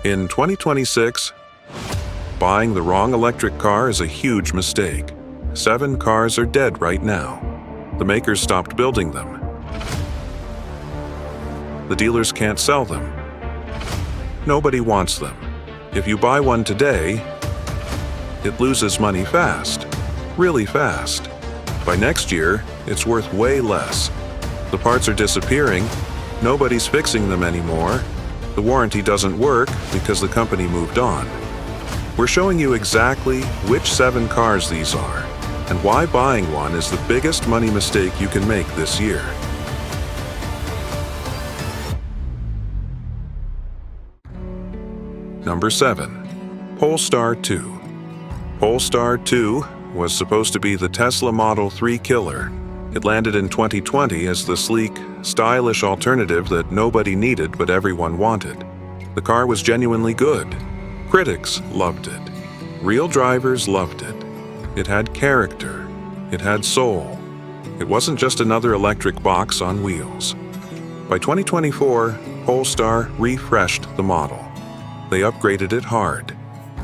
In 2026, buying the wrong electric car is a huge mistake. 7 cars are dead right now. The makers stopped building them. The dealers can't sell them. Nobody wants them. If you buy one today, it loses money fast, really fast. By next year, it's worth way less. The parts are disappearing, nobody's fixing them anymore. The warranty doesn't work because the company moved on. We're showing you exactly which 7 cars these are, and why buying one is the biggest money mistake you can make this year. Number 7. Polestar 2. Polestar 2 was supposed to be the Tesla Model 3 killer. It landed in 2020 as the sleek, stylish alternative that nobody needed but everyone wanted. The car was genuinely good. Critics loved it. Real drivers loved it. It had character. It had soul. It wasn't just another electric box on wheels. By 2024, Polestar refreshed the model. They upgraded it hard.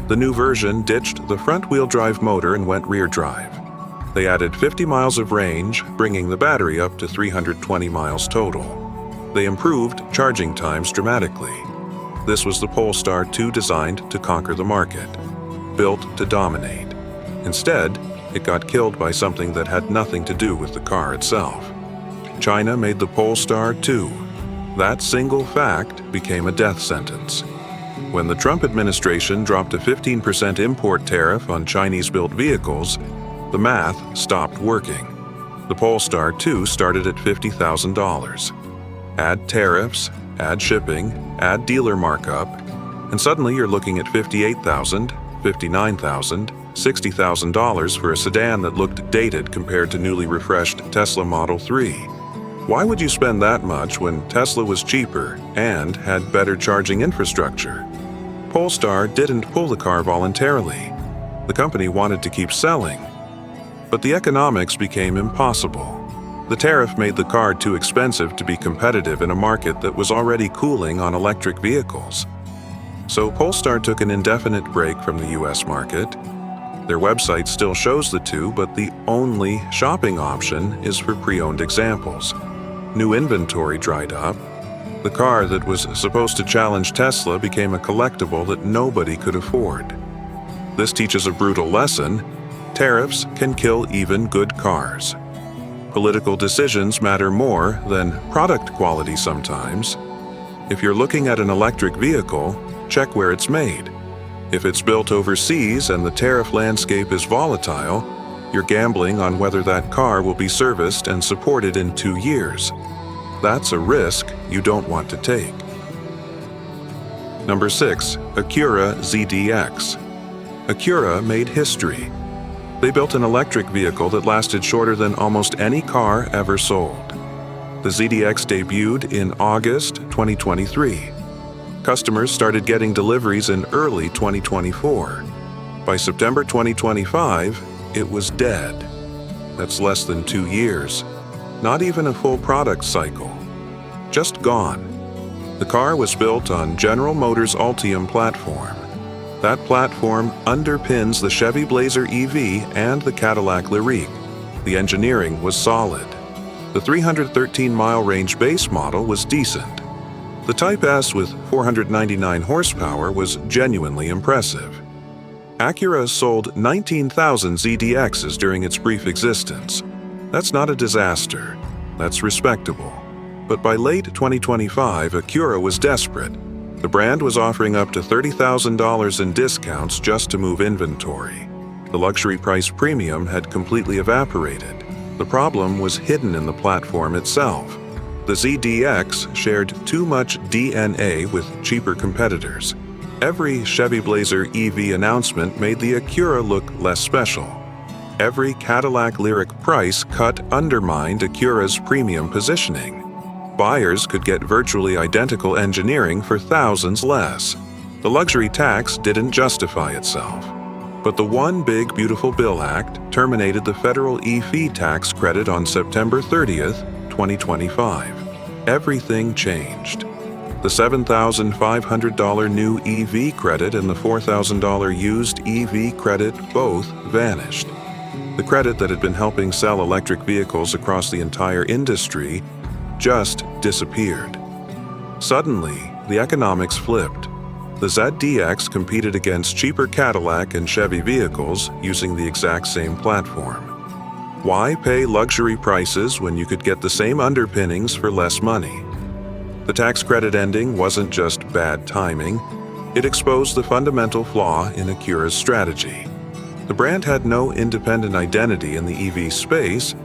The new version ditched the front-wheel drive motor and went rear drive. They added 50 miles of range, bringing the battery up to 320 miles total. They improved charging times dramatically. This was the Polestar 2 designed to conquer the market, built to dominate. Instead, it got killed by something that had nothing to do with the car itself. China made the Polestar 2. That single fact became a death sentence. When the Trump administration dropped a 15% import tariff on Chinese-built vehicles, the math stopped working. The Polestar 2 started at $50,000. Add tariffs, add shipping, add dealer markup, and suddenly you're looking at $58,000, $59,000, $60,000 for a sedan that looked dated compared to newly refreshed Tesla Model 3. Why would you spend that much when Tesla was cheaper and had better charging infrastructure? Polestar didn't pull the car voluntarily. The company wanted to keep selling. But the economics became impossible. The tariff made the car too expensive to be competitive in a market that was already cooling on electric vehicles. So Polestar took an indefinite break from the US market. Their website still shows the 2, but the only shopping option is for pre-owned examples. New inventory dried up. The car that was supposed to challenge Tesla became a collectible that nobody could afford. This teaches a brutal lesson. Tariffs can kill even good cars. Political decisions matter more than product quality sometimes. If you're looking at an electric vehicle, check where it's made. If it's built overseas and the tariff landscape is volatile, you're gambling on whether that car will be serviced and supported in 2 years. That's a risk you don't want to take. Number 6. Acura ZDX. Acura made history. They built an electric vehicle that lasted shorter than almost any car ever sold. The ZDX debuted in August 2023. Customers started getting deliveries in early 2024. By September 2025, it was dead. That's less than 2 years. Not even a full product cycle. Just gone. The car was built on General Motors' Ultium platform. That platform underpins the Chevy Blazer EV and the Cadillac Lyriq. The engineering was solid. The 313-mile range base model was decent. The Type S with 499 horsepower was genuinely impressive. Acura sold 19,000 ZDXs during its brief existence. That's not a disaster. That's respectable. But by late 2025, Acura was desperate. The brand was offering up to $30,000 in discounts just to move inventory. The luxury price premium had completely evaporated. The problem was hidden in the platform itself. The ZDX shared too much DNA with cheaper competitors. Every Chevy Blazer EV announcement made the Acura look less special. Every Cadillac Lyriq price cut undermined Acura's premium positioning. Buyers could get virtually identical engineering for thousands less. The luxury tax didn't justify itself. But the One Big Beautiful Bill Act terminated the federal EV tax credit on September 30th, 2025. Everything changed. The $7,500 new EV credit and the $4,000 used EV credit both vanished. The credit that had been helping sell electric vehicles across the entire industry just disappeared. Suddenly, the economics flipped. The ZDX competed against cheaper Cadillac and Chevy vehicles using the exact same platform. Why pay luxury prices when you could get the same underpinnings for less money? The tax credit ending wasn't just bad timing, it exposed the fundamental flaw in Acura's strategy. The brand had no independent identity in the EV space,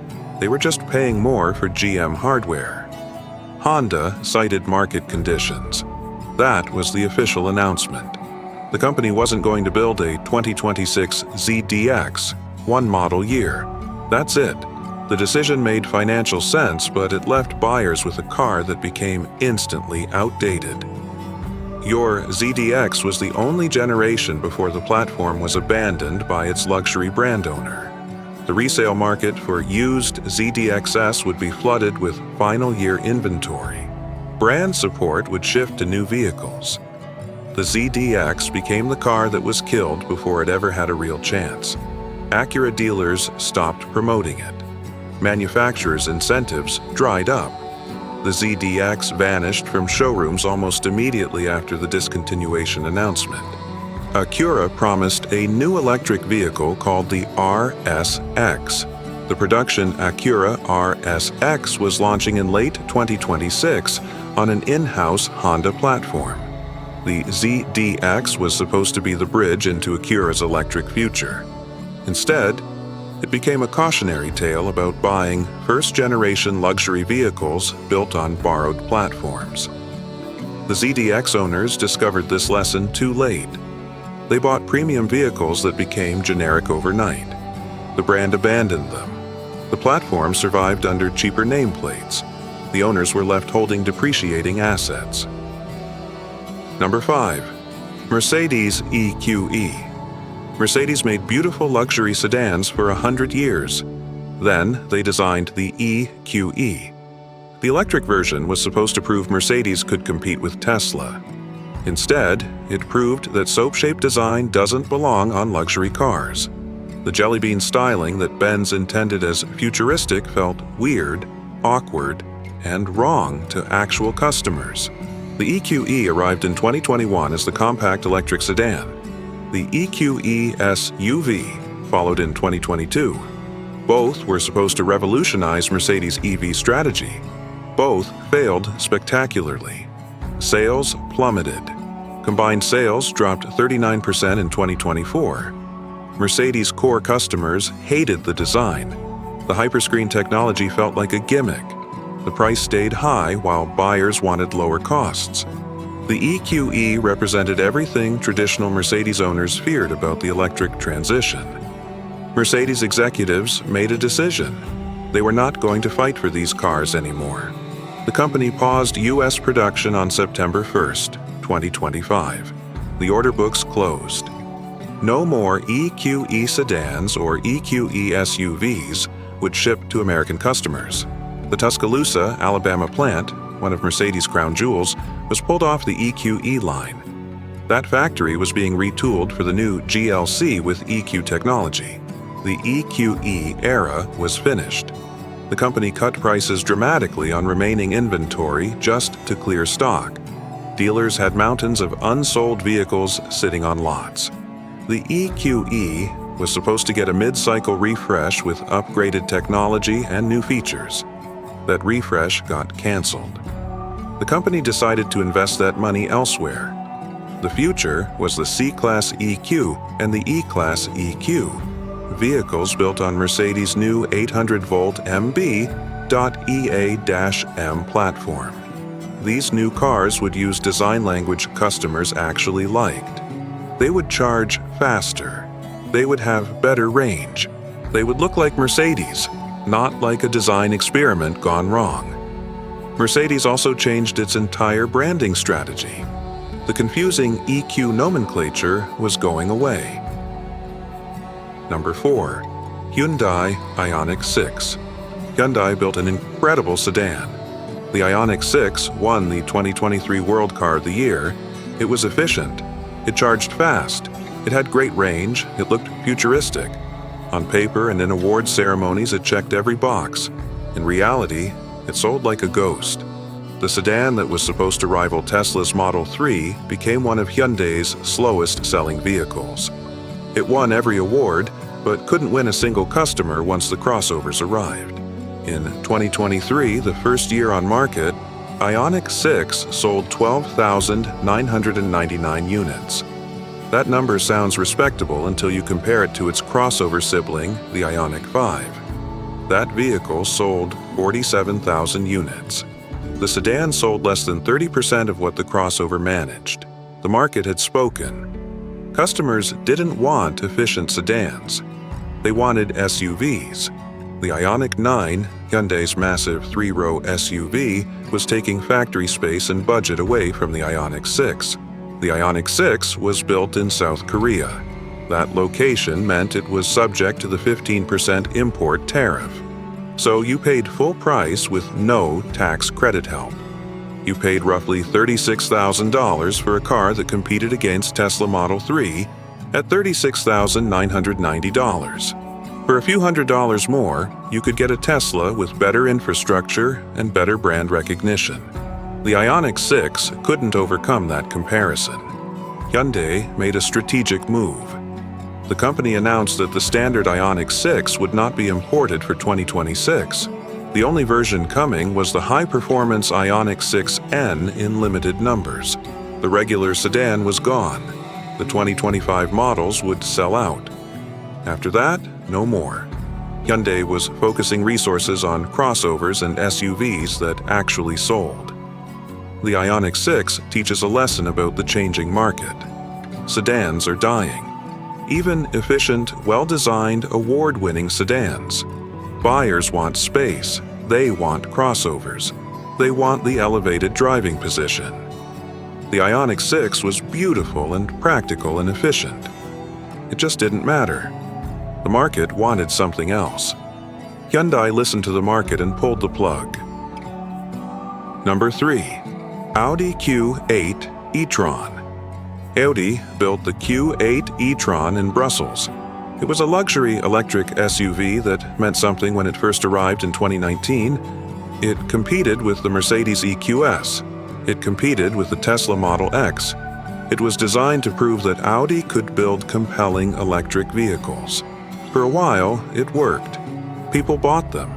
they were just paying more for GM hardware. Honda cited market conditions. That was the official announcement. The company wasn't going to build a 2026 ZDX, one model year. That's it. The decision made financial sense, but it left buyers with a car that became instantly outdated. Your ZDX was the only generation before the platform was abandoned by its luxury brand owner. The resale market for used ZDXs would be flooded with final year inventory. Brand support would shift to new vehicles. The ZDX became the car that was killed before it ever had a real chance. Acura dealers stopped promoting it. Manufacturers' incentives dried up. The ZDX vanished from showrooms almost immediately after the discontinuation announcement. Acura promised a new electric vehicle called the RSX. The production Acura RSX was launching in late 2026 on an in-house Honda platform. The ZDX was supposed to be the bridge into Acura's electric future. Instead, it became a cautionary tale about buying first-generation luxury vehicles built on borrowed platforms. The ZDX owners discovered this lesson too late. They bought premium vehicles that became generic overnight. The brand abandoned them. The platform survived under cheaper nameplates. The owners were left holding depreciating assets. Number 5. Mercedes EQE. Mercedes made beautiful luxury sedans for 100 years. Then they designed the EQE. The electric version was supposed to prove Mercedes could compete with Tesla. Instead, it proved that soap-shaped design doesn't belong on luxury cars. The jelly bean styling that Benz intended as futuristic felt weird, awkward, and wrong to actual customers. The EQE arrived in 2021 as the compact electric sedan. The EQE SUV followed in 2022. Both were supposed to revolutionize Mercedes' EV strategy. Both failed spectacularly. Sales plummeted. Combined sales dropped 39% in 2024. Mercedes' core customers hated the design. The hyperscreen technology felt like a gimmick. The price stayed high while buyers wanted lower costs. The EQE represented everything traditional Mercedes owners feared about the electric transition. Mercedes executives made a decision. They were not going to fight for these cars anymore. The company paused U.S. production on September 1st, 2025. The order books closed. No more EQE sedans or EQE SUVs would ship to American customers. The Tuscaloosa, Alabama plant, one of Mercedes' crown jewels, was pulled off the EQE line. That factory was being retooled for the new GLC with EQ technology. The EQE era was finished. The company cut prices dramatically on remaining inventory just to clear stock. Dealers had mountains of unsold vehicles sitting on lots. The EQE was supposed to get a mid-cycle refresh with upgraded technology and new features. That refresh got canceled. The company decided to invest that money elsewhere. The future was the C-Class EQ and the E-Class EQ, vehicles built on Mercedes' new 800-volt MB.EA-M platform. These new cars would use design language customers actually liked. They would charge faster. They would have better range. They would look like Mercedes, not like a design experiment gone wrong. Mercedes also changed its entire branding strategy. The confusing EQ nomenclature was going away. Number 4. Hyundai Ioniq 6. Hyundai built an incredible sedan. The Ioniq 6 won the 2023 World Car of the Year. It was efficient. It charged fast. It had great range. It looked futuristic. On paper and in award ceremonies, it checked every box. In reality, it sold like a ghost. The sedan that was supposed to rival Tesla's Model 3 became one of Hyundai's slowest-selling vehicles. It won every award, but couldn't win a single customer once the crossovers arrived. In 2023, the first year on market, Ioniq 6 sold 12,999 units. That number sounds respectable until you compare it to its crossover sibling, the Ioniq 5. That vehicle sold 47,000 units. The sedan sold less than 30% of what the crossover managed. The market had spoken. Customers didn't want efficient sedans. They wanted SUVs. The Ioniq 9, Hyundai's massive three-row SUV, was taking factory space and budget away from the Ioniq 6. The Ioniq 6 was built in South Korea. That location meant it was subject to the 15% import tariff. So you paid full price with no tax credit help. You paid roughly $36,000 for a car that competed against Tesla Model 3 at $36,990. For a few $100s more, you could get a Tesla with better infrastructure and better brand recognition. The Ioniq 6 couldn't overcome that comparison. Hyundai made a strategic move. The company announced that the standard Ioniq 6 would not be imported for 2026. The only version coming was the high-performance Ioniq 6N in limited numbers. The regular sedan was gone. The 2025 models would sell out. After that, no more. Hyundai was focusing resources on crossovers and SUVs that actually sold. The Ioniq 6 teaches a lesson about the changing market. Sedans are dying. Even efficient, well-designed, award-winning sedans. Buyers want space. They want crossovers. They want the elevated driving position. The Ioniq 6 was beautiful and practical and efficient. It just didn't matter. The market wanted something else. Hyundai listened to the market and pulled the plug. Number 3. Audi Q8 E-tron. Audi built the Q8 E-tron in Brussels. It was a luxury electric SUV that meant something when it first arrived in 2019. It competed with the Mercedes EQS. It competed with the Tesla Model X. It was designed to prove that Audi could build compelling electric vehicles. For a while, it worked. People bought them.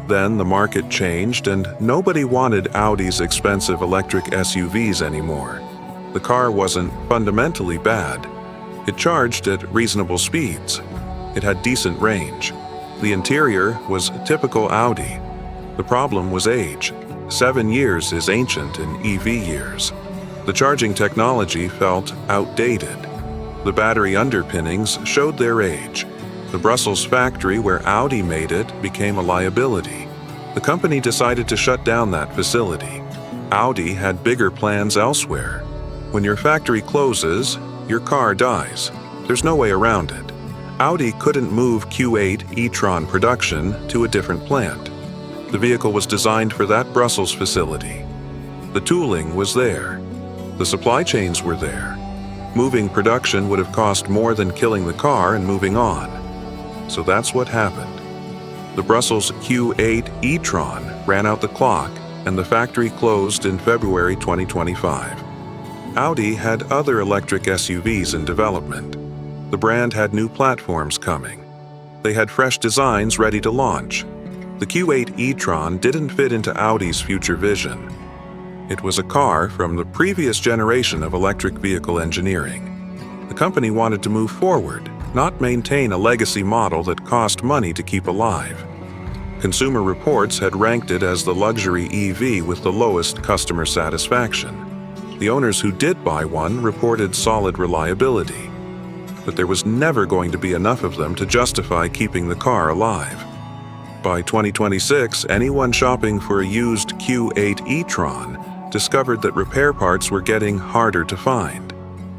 Then the market changed and nobody wanted Audi's expensive electric SUVs anymore. The car wasn't fundamentally bad. It charged at reasonable speeds. It had decent range. The interior was typical Audi. The problem was age. 7 years is ancient in EV years. The charging technology felt outdated. The battery underpinnings showed their age. The Brussels factory where Audi made it became a liability. The company decided to shut down that facility. Audi had bigger plans elsewhere. When your factory closes, your car dies. There's no way around it. Audi couldn't move Q8 e-tron production to a different plant. The vehicle was designed for that Brussels facility. The tooling was there. The supply chains were there. Moving production would have cost more than killing the car and moving on. So that's what happened. The Brussels Q8 E-tron ran out the clock and the factory closed in February 2025. Audi had other electric SUVs in development. The brand had new platforms coming. They had fresh designs ready to launch. The Q8 E-tron didn't fit into Audi's future vision. It was a car from the previous generation of electric vehicle engineering. The company wanted to move forward, not maintain a legacy model that cost money to keep alive. Consumer Reports had ranked it as the luxury EV with the lowest customer satisfaction. The owners who did buy one reported solid reliability. But there was never going to be enough of them to justify keeping the car alive. By 2026, anyone shopping for a used Q8 e-tron discovered that repair parts were getting harder to find.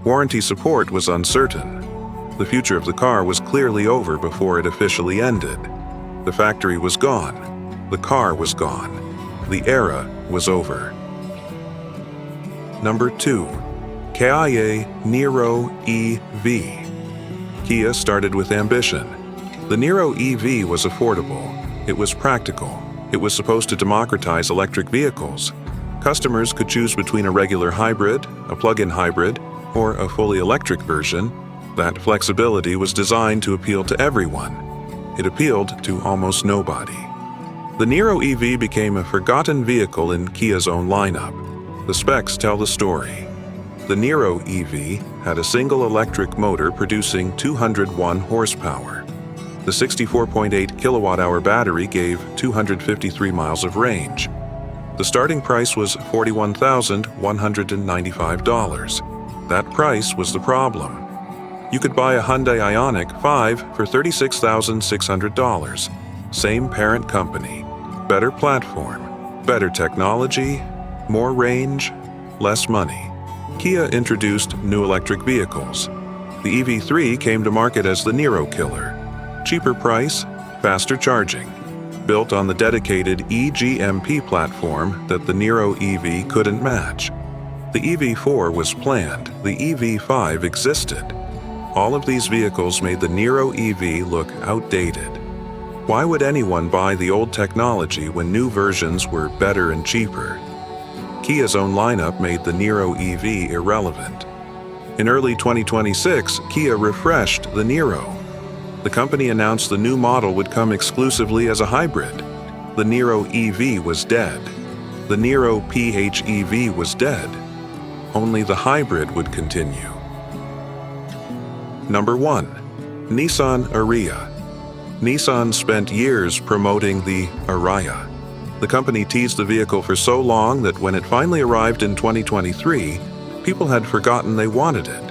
Warranty support was uncertain. The future of the car was clearly over before it officially ended. The factory was gone. The car was gone. The era was over. Number 2. Kia Niro EV. Kia started with ambition. The Niro EV was affordable. It was practical. It was supposed to democratize electric vehicles. Customers could choose between a regular hybrid, a plug-in hybrid, or a fully electric version. That flexibility was designed to appeal to everyone. It appealed to almost nobody. The Niro EV became a forgotten vehicle in Kia's own lineup. The specs tell the story. The Niro EV had a single electric motor producing 201 horsepower. The 64.8 kilowatt-hour battery gave 253 miles of range. The starting price was $41,195. That price was the problem. You could buy a Hyundai Ioniq 5 for $36,600. Same parent company, better platform, better technology, more range, less money. Kia introduced new electric vehicles. The EV3 came to market as the Niro killer. Cheaper price, faster charging. Built on the dedicated eGMP platform that the Niro EV couldn't match. The EV4 was planned, the EV5 existed. All of these vehicles made the Niro EV look outdated. Why would anyone buy the old technology when new versions were better and cheaper? Kia's own lineup made the Niro EV irrelevant. In early 2026, Kia refreshed the Niro. The company announced the new model would come exclusively as a hybrid. The Niro EV was dead. The Niro PHEV was dead. Only the hybrid would continue. Number 1. Nissan Ariya. Nissan spent years promoting the Ariya. The company teased the vehicle for so long that when it finally arrived in 2023, people had forgotten they wanted it.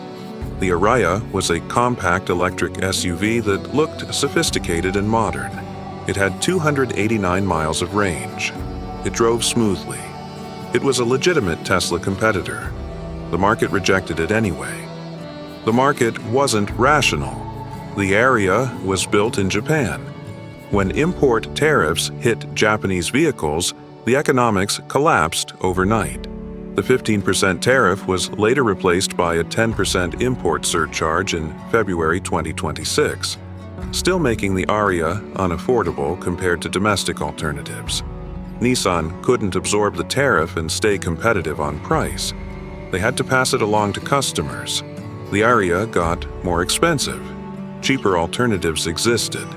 The Ariya was a compact electric SUV that looked sophisticated and modern. It had 289 miles of range. It drove smoothly. It was a legitimate Tesla competitor. The market rejected it anyway. The market wasn't rational. The Ariya was built in Japan. When import tariffs hit Japanese vehicles, the economics collapsed overnight. The 15% tariff was later replaced by a 10% import surcharge in February 2026, still making the Ariya unaffordable compared to domestic alternatives. Nissan couldn't absorb the tariff and stay competitive on price. They had to pass it along to customers. The Ariya got more expensive. Cheaper alternatives existed.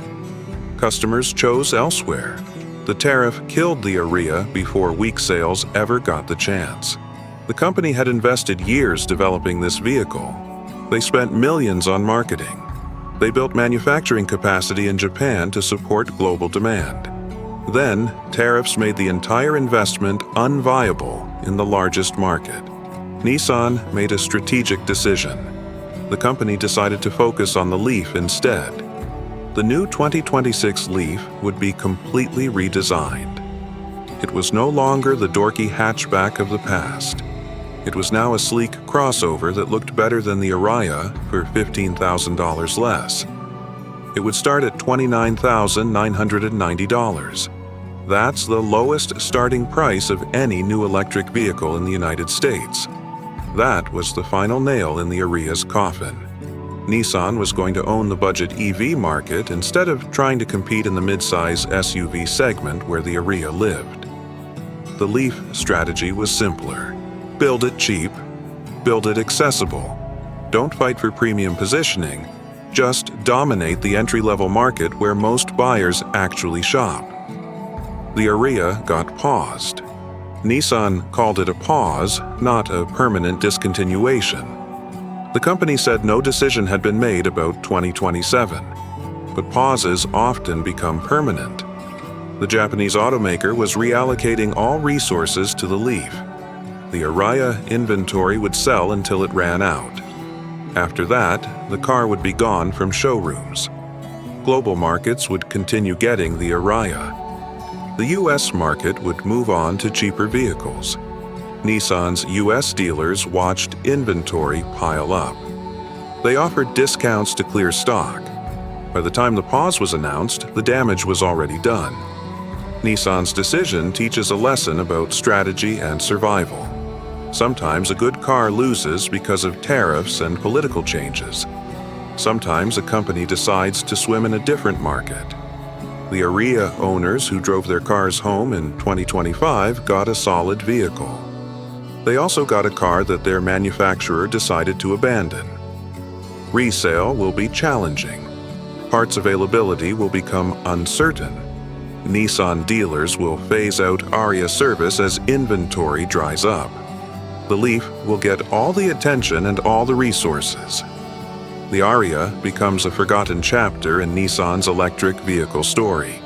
Customers chose elsewhere. The tariff killed the Ariya before weak sales ever got the chance. The company had invested years developing this vehicle. They spent millions on marketing. They built manufacturing capacity in Japan to support global demand. Then, tariffs made the entire investment unviable in the largest market. Nissan made a strategic decision. The company decided to focus on the Leaf instead. The new 2026 Leaf would be completely redesigned. It was no longer the dorky hatchback of the past. It was now a sleek crossover that looked better than the Ariya for $15,000 less. It would start at $29,990. That's the lowest starting price of any new electric vehicle in the United States. That was the final nail in the Ariya's coffin. Nissan was going to own the budget EV market instead of trying to compete in the midsize SUV segment where the Ariya lived. The Leaf strategy was simpler. Build it cheap, build it accessible. Don't fight for premium positioning, just dominate the entry-level market where most buyers actually shop. The Ariya got paused. Nissan called it a pause, not a permanent discontinuation. The company said no decision had been made about 2027, but pauses often become permanent. The Japanese automaker was reallocating all resources to the Leaf. The Ariya inventory would sell until it ran out. After that, the car would be gone from showrooms. Global markets would continue getting the Ariya. The U.S. market would move on to cheaper vehicles. Nissan's U.S. dealers watched inventory pile up. They offered discounts to clear stock. By the time the pause was announced, the damage was already done. Nissan's decision teaches a lesson about strategy and survival. Sometimes a good car loses because of tariffs and political changes. Sometimes a company decides to swim in a different market. The Ariya owners who drove their cars home in 2025 got a solid vehicle. They also got a car that their manufacturer decided to abandon. Resale will be challenging. Parts availability will become uncertain. Nissan dealers will phase out Ariya service as inventory dries up. The Leaf will get all the attention and all the resources. The Ariya becomes a forgotten chapter in Nissan's electric vehicle story.